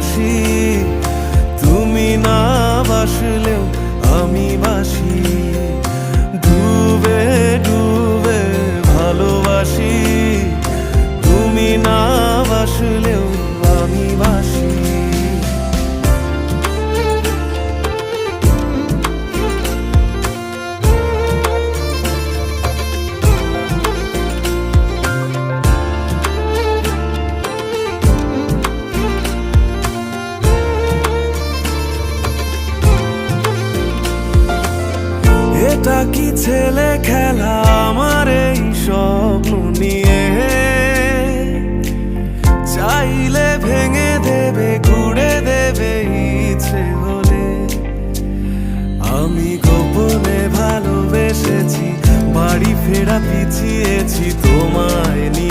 বসি, তুমি না বাসলেও আমি বাসি। ডুবে ডুবে ভালোবাসি, তুমি না বাসলেও আমি বাসি। এটা কি ছেলে খেলা আমার এই স্বপ্ন নিয়ে? চাইলে ভেঙে দেবে, ঘুরে দেবে ইচ্ছে হলে। আমি গোপনে ভালোবেসেছি, বাড়ি ফেরা পিছিয়েছি তোমায় নিয়ে।